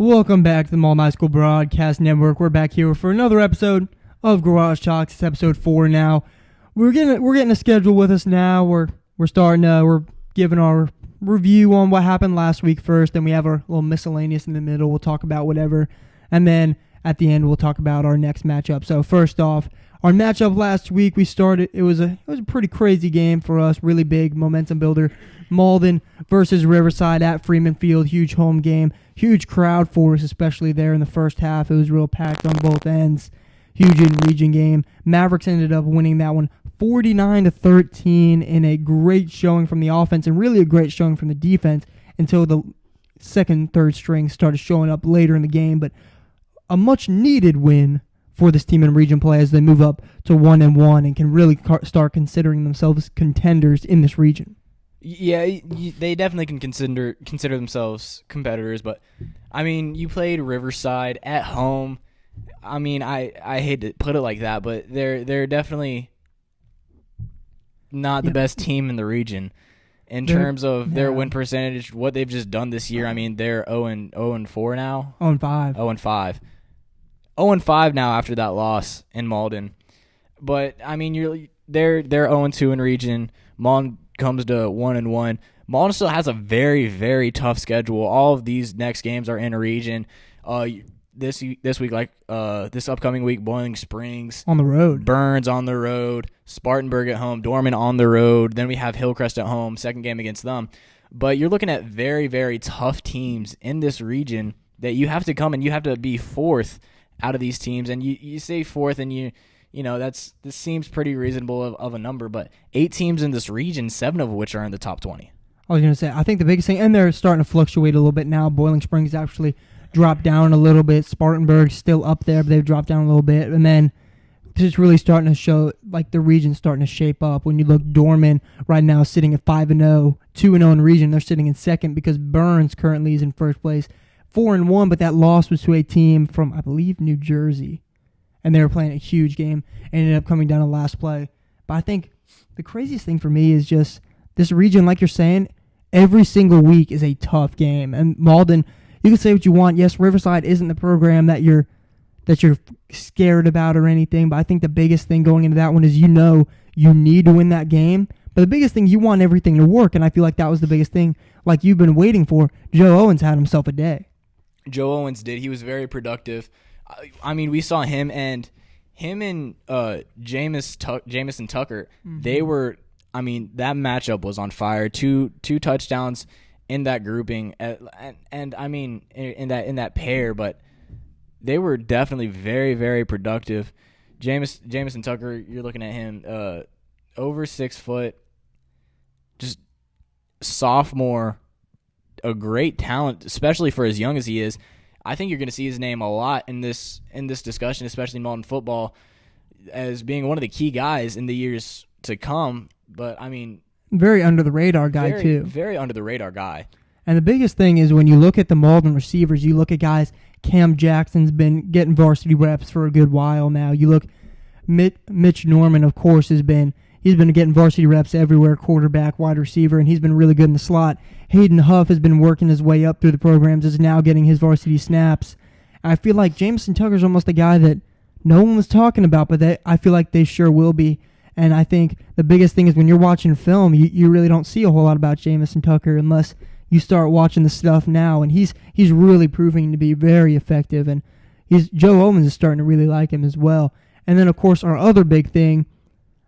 Welcome back to the Malden High School Broadcast Network. We're back here for another episode of Garage Talks. It's episode 4 now. We're getting a schedule with us now. We're giving our review on what happened last week first, then we have our little miscellaneous in the middle. We'll talk about whatever, and then at the end we'll talk about our next matchup. So first off, our matchup last week it was a pretty crazy game for us, really big momentum builder. Malden versus Riverside at Freeman Field, huge home game, huge crowd for us, especially there in the first half. It was real packed on both ends. Huge in-region game. Mavericks ended up winning that one 49-13 in a great showing from the offense and really a great showing from the defense until the second, third string started showing up later in the game. But a much-needed win for this team in region play as they move up to 1-1 and can really start considering themselves contenders in this region. Yeah, they definitely can consider themselves competitors, but I mean, you played Riverside at home. I mean, I hate to put it like that, but they're definitely not the best team in the region in terms of their win percentage. What they've just done this year, I mean, they're 0-4 now. 0-5. 0-5. 0-5 now after that loss in Malden. But I mean, they're 0-2 in region. Malden comes to 1-1. Malden still has a very, very tough schedule. All of these next games are in a region. This week, this upcoming week, Boiling Springs on the road, Burns on the road, Spartanburg at home, Dorman on the road. Then we have Hillcrest at home, second game against them. But you're looking at very, very tough teams in this region that you have to come and you have to be fourth out of these teams. And you say fourth, and you know this seems pretty reasonable of a number. But 8 teams in this region, 7 of which are in the top 20. I was going to say, I think the biggest thing, and they're starting to fluctuate a little bit now. Boiling Springs actually dropped down a little bit. Spartanburg's still up there, but they've dropped down a little bit. And then it's really starting to show, like, the region's starting to shape up. When you look, Dorman right now sitting at 5-0, 2-0 in the region. They're sitting in second because Burns currently is in first place, 4-1, but that loss was to a team from, I believe, New Jersey. And they were playing a huge game and ended up coming down to last play. But I think the craziest thing for me is just this region, like you're saying, every single week is a tough game. And Malden, you can say what you want. Yes, Riverside isn't the program that you're scared about or anything, but I think the biggest thing going into that one is you need to win that game. But the biggest thing, you want everything to work, and I feel like that was the biggest thing, like you've been waiting for. Joe Owens had himself a day. Joe Owens did. He was very productive. I mean, we saw him and Jamison Tucker. Mm-hmm. They were. I mean, that matchup was on fire. Two touchdowns in that grouping, and I mean in that pair, but they were definitely very, very productive. Jamison Tucker, you're looking at him, over 6 foot, just sophomore, a great talent, especially for as young as he is. I think you're going to see his name a lot in this discussion, especially in Malden football, as being one of the key guys in the years to come. But I mean, very under the radar guy too. Very under the radar guy. And the biggest thing is when you look at the Malden receivers, you look at guys. Cam Jackson's been getting varsity reps for a good while now. You look, Mitch Norman, of course, he's been getting varsity reps everywhere, quarterback, wide receiver, and he's been really good in the slot. Hayden Huff has been working his way up through the programs, is now getting his varsity snaps. I feel like Jamison Tucker's almost a guy that no one was talking about, but I feel like they sure will be. And I think the biggest thing is when you're watching film, you really don't see a whole lot about Jamison Tucker unless you start watching the stuff now. And he's really proving to be very effective. And Joe Owens is starting to really like him as well. And then, of course, our other big thing,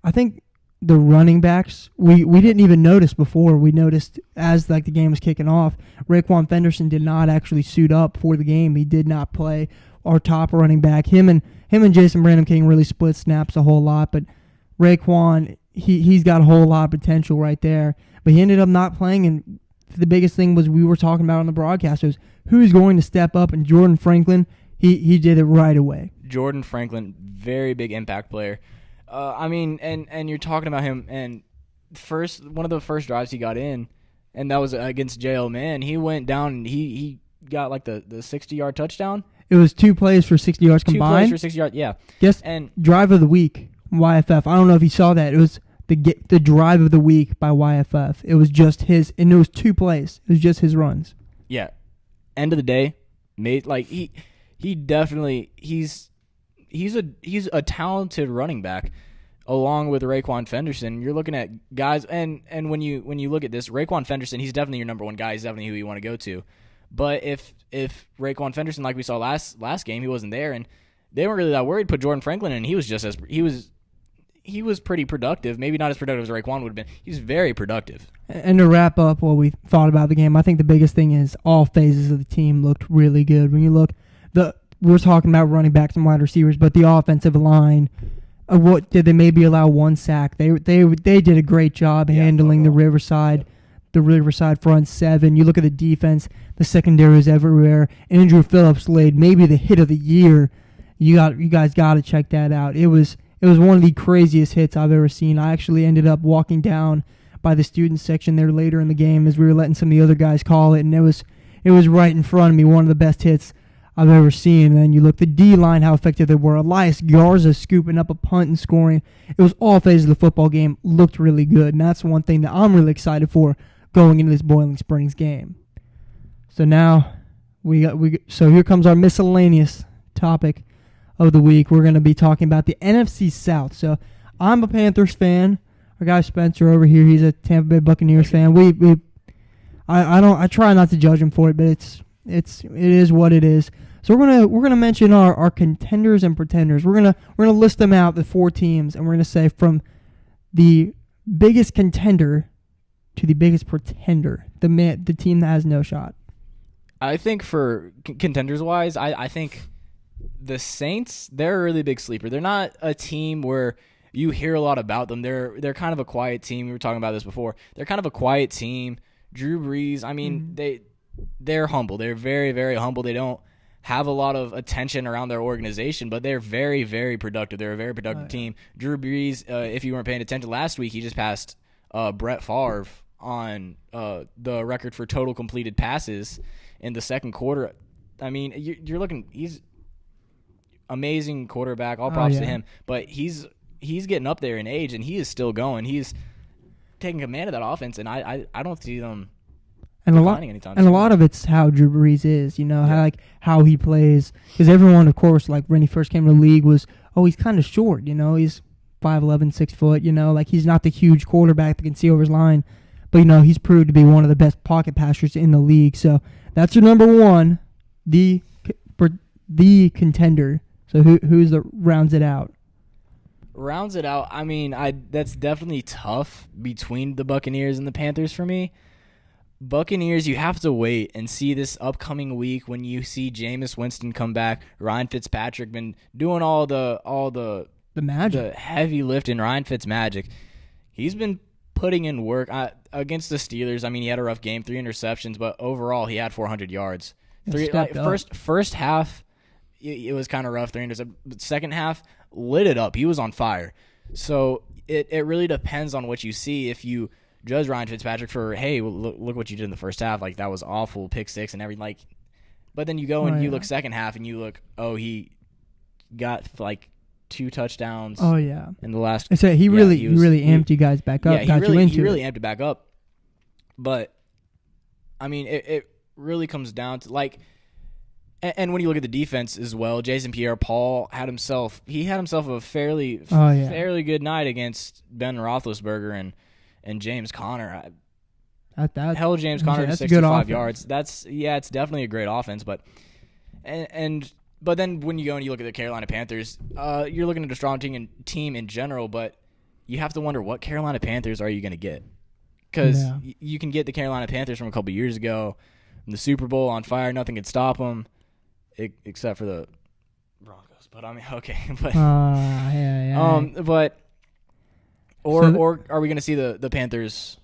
I think the running backs, we didn't even notice before. We noticed as the game was kicking off, Raekwon Fenderson did not actually suit up for the game. He did not play our top running back. Him and Jason Brandon King really split snaps a whole lot, but Raekwon, he's got a whole lot of potential right there. But he ended up not playing, and the biggest thing was we were talking about on the broadcast was who's going to step up, and Jordan Franklin, he did it right away. Jordan Franklin, very big impact player. I mean, and you're talking about him, and one of the first drives he got in, and that was against JL Man. He went down and he got like the 60-yard touchdown. It was 2 plays for 60 yards combined. 2 plays for 60 yards, yeah. Yes, and drive of the week, YFF. I don't know if you saw that. It was the drive of the week by YFF. It was just his, and it was 2 plays. It was just his runs. Yeah. End of the day, made like he definitely he's a talented running back along with Raekwon Fenderson. You're looking at guys and when you look at this, Raekwon Fenderson, he's definitely your number one guy. He's definitely who you want to go to. But if Raekwon Fenderson, like we saw last game, he wasn't there and they weren't really that worried, put Jordan Franklin in, he was pretty productive. Maybe not as productive as Raekwon would have been. He was very productive. And to wrap up what we thought about the game, I think the biggest thing is all phases of the team looked really good. When you look, we're talking about running backs and wide receivers, but the offensive line, what did they maybe allow one sack? They did a great job handling the Riverside front seven. You look at the defense, the secondary is everywhere. Andrew Phillips laid maybe the hit of the year. You guys got to check that out. It was one of the craziest hits I've ever seen. I actually ended up walking down by the student section there later in the game as we were letting some of the other guys call it, and it was right in front of me, one of the best hits I've ever seen. And then you look the D-line, how effective they were. Elias Garza scooping up a punt and scoring. It was all phases of the football game. Looked really good, and that's one thing that I'm really excited for going into this Boiling Springs game. So now so here comes our miscellaneous topic of the week. We're going to be talking about the NFC South. So I'm a Panthers fan. Our guy Spencer over here, he's a Tampa Bay Buccaneers fan. I try not to judge him for it, but it is what it is. So we're gonna mention our contenders and pretenders. We're gonna list them out, the 4 teams, and we're gonna say from the biggest contender to the biggest pretender, the team that has no shot. I think for contenders wise, I think the Saints, they're a really big sleeper. They're not a team where you hear a lot about them. They're kind of a quiet team. We were talking about this before. They're kind of a quiet team. Drew Brees, I mean, they're humble. They're very, very humble. They don't have a lot of attention around their organization, but they're very, very productive. They're a very productive team. Drew Brees, if you weren't paying attention last week, he just passed Brett Favre on the record for total completed passes in the second quarter. I mean, you're looking, he's amazing quarterback. All props to him, but he's getting up there in age, and he is still going. He's taking command of that offense, and I don't see them declining anytime soon. And a lot of it's how Drew Brees is, how he plays. Because everyone, of course, like when he first came to the league was, he's kind of short, he's 5'11", 6 foot, he's not the huge quarterback that can see over his line. But, he's proved to be one of the best pocket passers in the league. So that's your number one, the contender. So who's the rounds it out? Rounds it out. I mean, that's definitely tough between the Buccaneers and the Panthers for me. Buccaneers, you have to wait and see this upcoming week when you see Jameis Winston come back. Ryan Fitzpatrick been doing all the magic, the heavy lifting. Ryan Fitzmagic, he's been putting in work against the Steelers. I mean, he had a rough game, 3 interceptions, but overall he had 400 yards. First half, it was kind of rough, 3 interceptions. But second half, lit it up. He was on fire. So it really depends on what you see. If you judge Ryan Fitzpatrick for, hey, look what you did in the first half, like that was awful, pick 6 and everything. But then you go and you look second half and you look, he got 2 touchdowns. Oh yeah, in the last. I said he really amped you guys back up. Yeah, he really amped it back up. But I mean, it really comes down to and when you look at the defense as well, Jason Pierre-Paul had himself a fairly good night against Ben Roethlisberger and James Conner. Held James Conner to 65 yards. It's definitely a great offense, but then when you go and you look at the Carolina Panthers, you're looking at a strong team in general, but you have to wonder what Carolina Panthers are you going to get? Because you can get the Carolina Panthers from a couple years ago, in the Super Bowl on fire, nothing could stop them, except for the Broncos. But I mean, okay, but or are we going to see the Panthers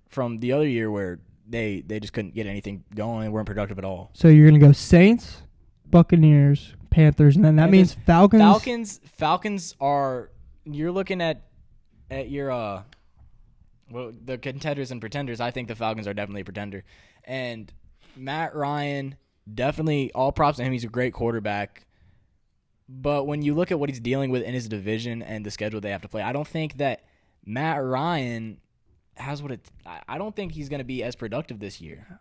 from the other year where they just couldn't get anything going and weren't productive at all? So you're going to go Saints, Buccaneers, Panthers, and then that means Falcons. Falcons are, you're looking at your the contenders and pretenders. I think the Falcons are definitely a pretender, and Matt Ryan, definitely all props to him. He's a great quarterback, but when you look at what he's dealing with in his division and the schedule they have to play, I don't think that Matt Ryan has I don't think he's going to be as productive this year.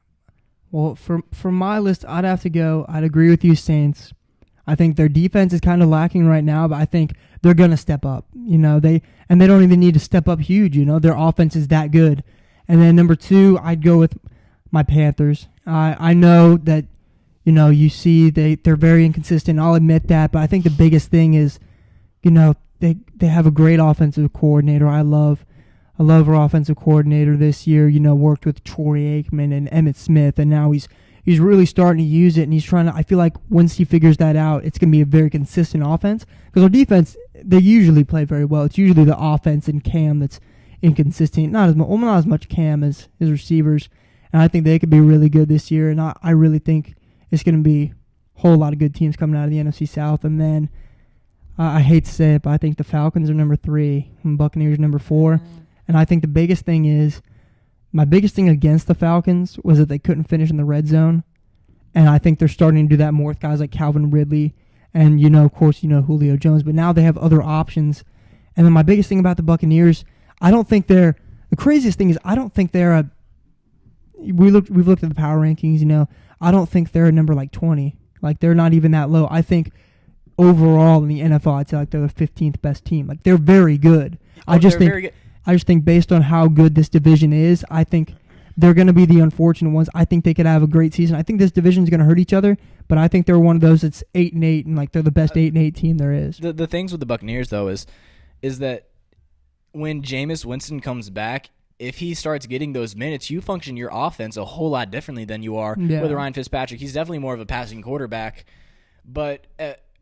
Well, for my list, I'd agree with you, Saints. I think their defense is kind of lacking right now, but I think they're going to step up. They don't even need to step up huge. Their offense is that good. And then number 2, I'd go with my Panthers. I know that, you see they're very inconsistent. I'll admit that, but I think the biggest thing is, they have a great offensive coordinator. I love our offensive coordinator this year. Worked with Troy Aikman and Emmitt Smith, and now he's really starting to use it, and he's trying to. I feel like once he figures that out, it's going to be a very consistent offense. Because our defense, they usually play very well. It's usually the offense and Cam that's inconsistent. Not as much Cam as his receivers, and I think they could be really good this year. And I really think it's going to be a whole lot of good teams coming out of the NFC South. And then I hate to say it, but I think the Falcons are number 3 and Buccaneers number 4. And I think my biggest thing against the Falcons was that they couldn't finish in the red zone. And I think they're starting to do that more with guys like Calvin Ridley and, of course, Julio Jones. But now they have other options. And then my biggest thing about the Buccaneers, the craziest thing is I don't think they're we've looked at the power rankings, I don't think they're a number like 20. Like, they're not even that low. I think overall in the NFL, I'd say like they're the 15th best team. Like, they're very good. I just think based on how good this division is, I think they're going to be the unfortunate ones. I think they could have a great season. I think this division is going to hurt each other, but I think they're one of those that's 8-8 and like they're the best 8-8 team there is. The things with the Buccaneers though is that when Jameis Winston comes back, if he starts getting those minutes, you function your offense a whole lot differently than you are with Ryan Fitzpatrick. He's definitely more of a passing quarterback, but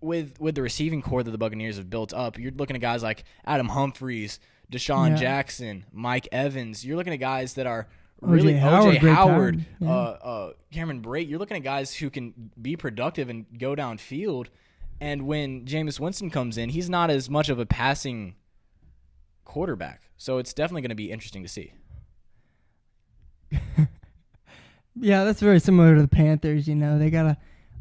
with the receiving core that the Buccaneers have built up, you're looking at guys like Adam Humphries, Deshaun Jackson, Mike Evans. You're looking at guys that are really O.J. Howard, Cameron Brate. You're looking at guys who can be productive and go downfield. And when Jameis Winston comes in, he's not as much of a passing quarterback. So it's definitely going to be interesting to see. Yeah, that's very similar to the Panthers. They got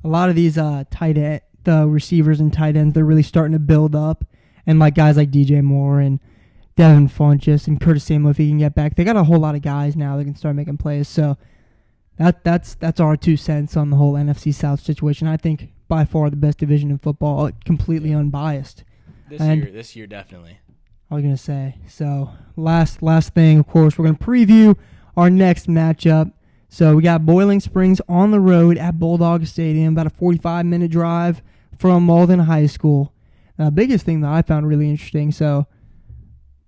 a lot of these the receivers and tight ends. They're really starting to build up, and like guys like DJ Moore and Devin Funchess and Curtis Samuel, if he can get back, they got a whole lot of guys now that can start making plays. So that's our 2 cents on the whole NFC South situation. I think by far the best division in football, completely unbiased. This year definitely. I was gonna say. So last thing, of course, we're gonna preview our next matchup. So we got Boiling Springs on the road at Bulldog Stadium, about a 45-minute drive from Malden High School. Now, the biggest thing that I found really interesting, so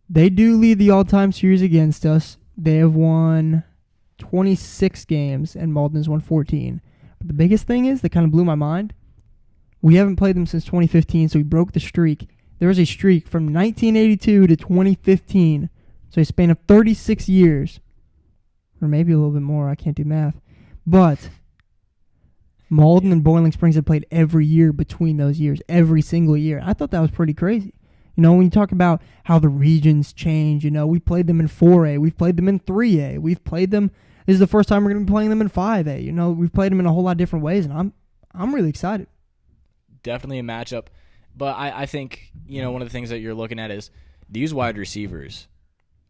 they do lead the all-time series against us. They have won 26 games, and Malden has won 14. But the biggest thing is, that kind of blew my mind, we haven't played them since 2015, so we broke the streak. There was a streak from 1982 to 2015, so a span of 36 years, or maybe a little bit more. I can't do math. But Malden and Boiling Springs have played every year between those years, every single year. I thought that was pretty crazy. When you talk about how the regions change, we played them in 4A. We've played them in 3A. We've played them. This is the first time we're going to be playing them in 5A. We've played them in a whole lot of different ways, and I'm really excited. Definitely a matchup. But I think, one of the things that you're looking at is these wide receivers.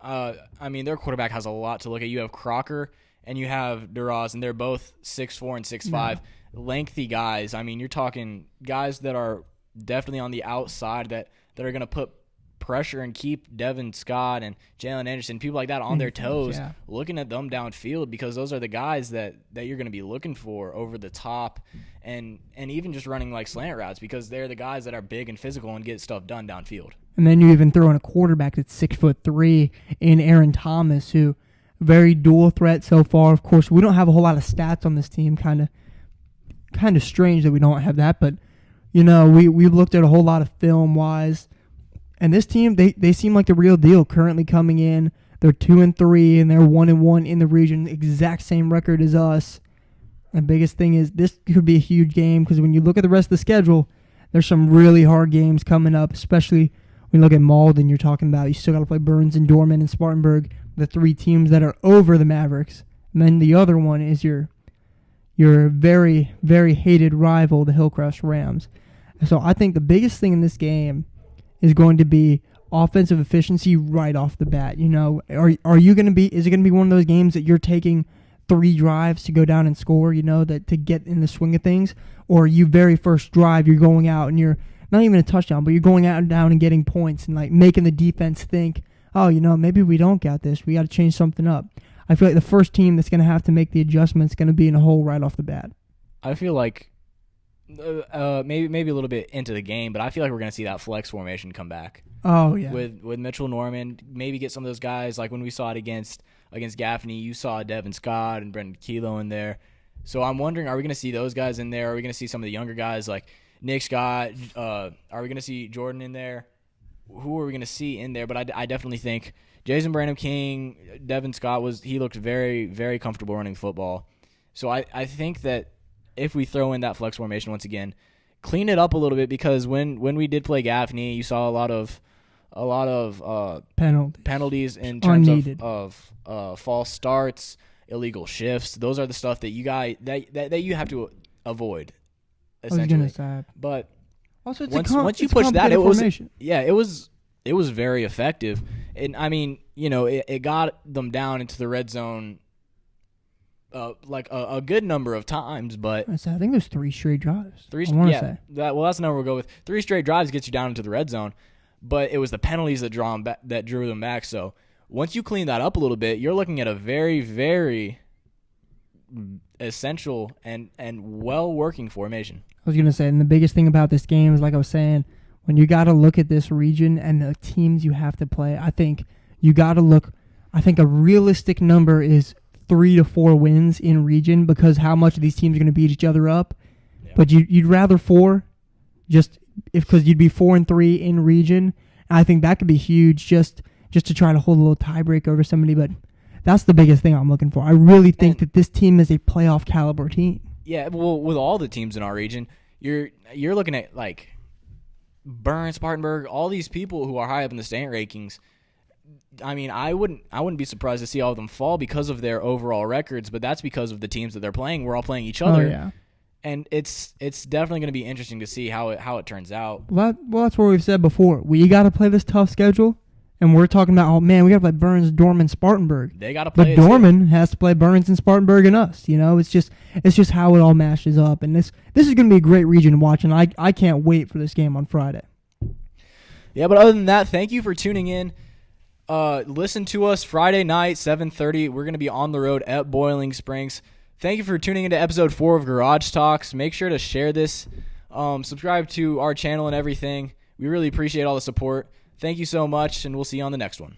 Their quarterback has a lot to look at. You have Crocker and you have Duras, and they're both 6'4" and 6'5", lengthy guys. You're talking guys that are definitely on the outside that are going to put pressure and keep Devin Scott and Jalen Anderson, people like that, on their toes, looking at them downfield, because those are the guys that you're going to be looking for over the top, and even just running like slant routes, because they're the guys that are big and physical and get stuff done downfield. And then you even throw in a quarterback that's 6'3" in Aaron Thomas, who very dual threat so far. Of course, we don't have a whole lot of stats on this team. Kind of strange that we don't have that, but we've looked at a whole lot of film wise. And this team, they seem like the real deal. Currently coming in, they're 2-3, and they're 1-1 in the region, exact same record as us. And biggest thing is, this could be a huge game, because when you look at the rest of the schedule, there's some really hard games coming up, especially when you look at Malden. You're talking about, you still got to play Burns and Dorman and Spartanburg, the 3 teams that are over the Mavericks. And then the other one is your very, very hated rival, the Hillcrest Rams. So I think the biggest thing in this game is going to be offensive efficiency right off the bat. Are you going to be? Is it going to be one of those games that you're taking 3 drives to go down and score, that to get in the swing of things, or you very first drive, you're going out and you're not even a touchdown, but you're going out and down and getting points and like making the defense think, oh, maybe we don't got this. We got to change something up. I feel like the first team that's going to have to make the adjustment is going to be in a hole right off the bat. I feel like maybe a little bit into the game, but I feel like we're going to see that flex formation come back. Oh, yeah. With Mitchell Norman, maybe get some of those guys, like when we saw it against Gaffney, you saw Devin Scott and Brendan Kelo in there. So I'm wondering, are we going to see those guys in there? Are we going to see some of the younger guys like Nick Scott? Are we going to see Jordan in there? Who are we going to see in there? But I definitely think Jason Branham King, Devin Scott, he looked very, very comfortable running football. So I think that if we throw in that flex formation once again, clean it up a little bit, because when we did play Gaffney, you saw a lot of penalties in terms of false starts, illegal shifts. Those are the stuff that you have to avoid, essentially. I was gonna say. But also, once you push that, it was very effective. And I mean, it got them down into the red zone like a good number of times, but I think there's 3 straight drives. That's the number we'll go with. 3 straight drives gets you down into the red zone, but it was the penalties that drew them back. So once you clean that up a little bit, you're looking at a very, very essential and well working formation. I was gonna say, and the biggest thing about this game is, like I was saying, when you got to look at this region and the teams you have to play, I think you got to look. I think a realistic number is 3 to 4 wins in region, because how much of these teams are going to beat each other up. Yeah. But you'd rather 4, because you'd be 4-3 in region. And I think that could be huge, just to try to hold a little tiebreak over somebody. But that's the biggest thing I'm looking for. I really think that this team is a playoff caliber team. Yeah, well, with all the teams in our region, you're looking at like Burns, Spartanburg, all these people who are high up in the state rankings. I mean, I wouldn't be surprised to see all of them fall because of their overall records, but that's because of the teams that they're playing. We're all playing each other. Oh, yeah. And it's definitely going to be interesting to see how it turns out. Well, that's what we've said before. We got to play this tough schedule, and we're talking about, oh man, we got to play Burns, Dorman, Spartanburg. They got to play. But Dorman has to play Burns and Spartanburg and us. It's just how it all mashes up, and this is going to be a great region to watch, and I can't wait for this game on Friday. Yeah, but other than that, thank you for tuning in. Listen to us Friday night, 7:30. We're going to be on the road at Boiling Springs. Thank you for tuning into episode 4 of Garage Talks. Make sure to share this. Subscribe to our channel and everything. We really appreciate all the support. Thank you so much, and we'll see you on the next one.